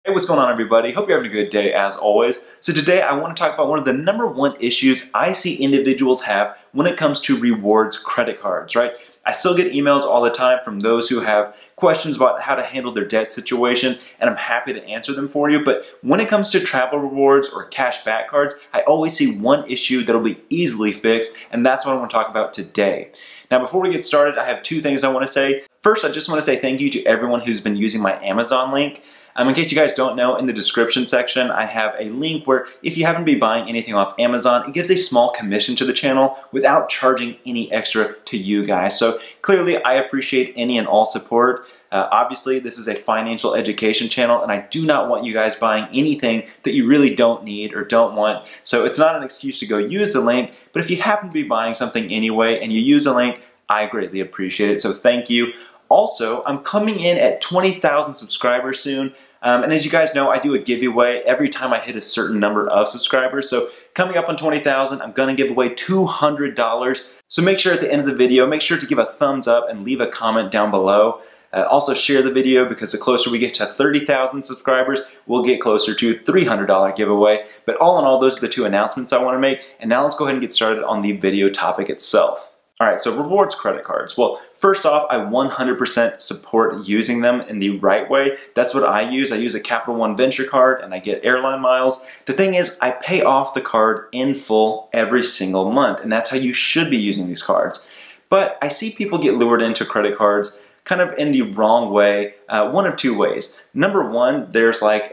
Hey, what's going on everybody? Hope you're having a good day as always. So today I want to talk about one of the #1 issues I see individuals have when it comes to rewards credit cards, right? I still get emails all the time from those who have questions about how to handle their debt situation, and I'm happy to answer them for you. But when it comes to travel rewards or cash back cards, I always see one issue that'll be easily fixed, and that's what I want to talk about today. Now, before we get started, I have two things I want to say. First, I just want to say thank you to everyone who's been using my Amazon link. In case you guys don't know, in the description section, I have a link where if you happen to be buying anything off Amazon, it gives a small commission to the channel without charging any extra to you guys. So clearly, I appreciate any and all support. Obviously, this is a financial education channel, and I do not want you guys buying anything that you really don't need or don't want. So it's not an excuse to go use the link, but if you happen to be buying something anyway and you use a link, I greatly appreciate it. So thank you. Also, I'm coming in at 20,000 subscribers soon. And as you guys know, I do a giveaway every time I hit a certain number of subscribers. So coming up on 20,000, I'm gonna give away $200. So make sure at the end of the video, make sure to give a thumbs up and leave a comment down below. Also share the video, because the closer we get to 30,000 subscribers, we'll get closer to $300 giveaway. But all in all, those are the two announcements I wanna make. And now let's go ahead and get started on the video topic itself. All right, so rewards credit cards. Well, first off, I 100% support using them in the right way. That's what I use. I use a Capital One Venture card and I get airline miles. The thing is, I pay off the card in full every single month, and that's how you should be using these cards. But I see people get lured into credit cards kind of in the wrong way, one of two ways. Number one, there's like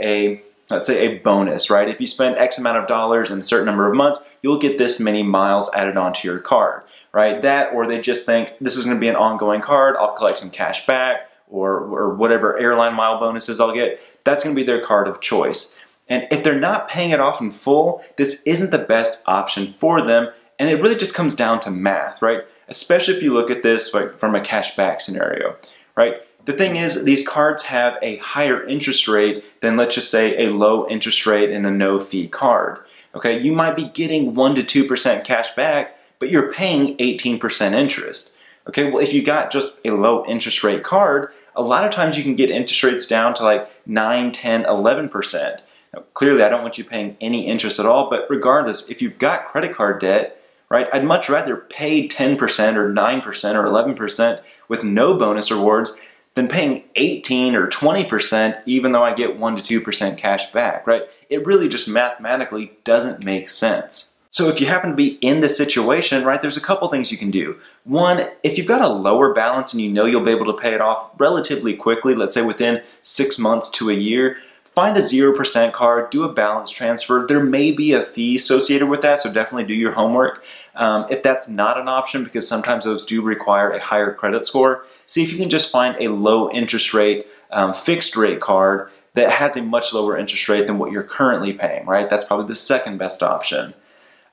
let's say a bonus, right? If you spend X amount of dollars in a certain number of months, you'll get this many miles added onto your card, right? That, or they just think this is gonna be an ongoing card, I'll collect some cash back, or whatever airline mile bonuses I'll get, that's gonna be their card of choice. And if they're not paying it off in full, this isn't the best option for them, and it really just comes down to math, right? Especially if you look at this like from a cash back scenario, right? The thing is, these cards have a higher interest rate than, let's just say, a low interest rate in a no-fee card. Okay, you might be getting 1 to 2% cash back, but you're paying 18% interest. Okay, well, if you got just a low interest rate card, a lot of times you can get interest rates down to like 9, 10, 11%. Now, clearly, I don't want you paying any interest at all, but regardless, if you've got credit card debt, right, I'd much rather pay 10% or 9% or 11% with no bonus rewards than paying 18 or 20% even though I get 1 to 2% cash back, right? It really just mathematically doesn't make sense. So if you happen to be in this situation, right, there's a couple things you can do. One, if you've got a lower balance and you know you'll be able to pay it off relatively quickly, let's say within 6 months to a year, find a 0% card, do a balance transfer. There may be a fee associated with that, so definitely do your homework. If that's not an option, because sometimes those do require a higher credit score, see if you can just find a low interest rate, fixed rate card that has a much lower interest rate than what you're currently paying, right? That's probably the second best option.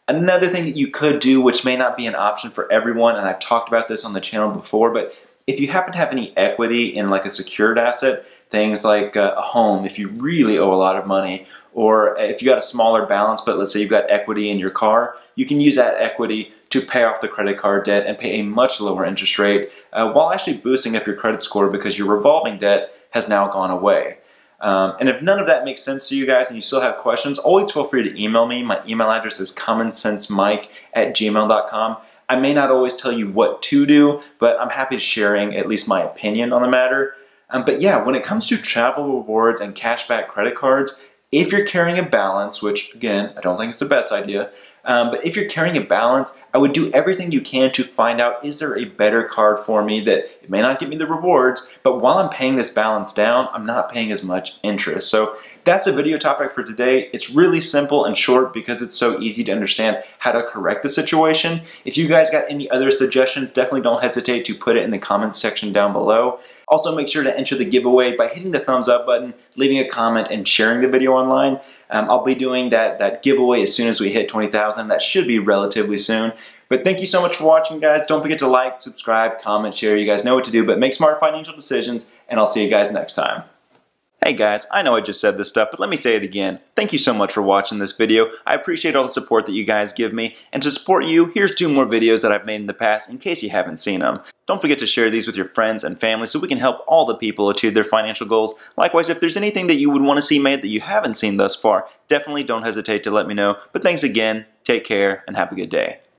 Another thing that you could do, which may not be an option for everyone, and I've talked about this on the channel before, but if you happen to have any equity in like a secured asset, things like a home, if you really owe a lot of money, or if you got a smaller balance, but let's say you've got equity in your car, you can use that equity to pay off the credit card debt and pay a much lower interest rate while actually boosting up your credit score because your revolving debt has now gone away. And if none of that makes sense to you guys and you still have questions, always feel free to email me. My email address is commonsensemike@gmail.com. I may not always tell you what to do, but I'm happy to sharing at least my opinion on the matter. But yeah, when it comes to travel rewards and cashback credit cards, if you're carrying a balance, which again, I don't think it's the best idea, but if you're carrying a balance, I would do everything you can to find out, is there a better card for me that it may not give me the rewards, but while I'm paying this balance down, I'm not paying as much interest. So that's a video topic for today. It's really simple and short because it's so easy to understand how to correct the situation. If you guys got any other suggestions, definitely don't hesitate to put it in the comments section down below. Also, make sure to enter the giveaway by hitting the thumbs up button, leaving a comment, and sharing the video online. I'll be doing that giveaway as soon as we hit 20,000. That should be relatively soon. But thank you so much for watching, guys. Don't forget to like, subscribe, comment, share. You guys know what to do, but make smart financial decisions, and I'll see you guys next time. Hey guys, I know I just said this stuff, but let me say it again. Thank you so much for watching this video. I appreciate all the support that you guys give me. And to support you, here's 2 more videos that I've made in the past in case you haven't seen them. Don't forget to share these with your friends and family so we can help all the people achieve their financial goals. Likewise, if there's anything that you would want to see made that you haven't seen thus far, definitely don't hesitate to let me know. But thanks again, take care, and have a good day.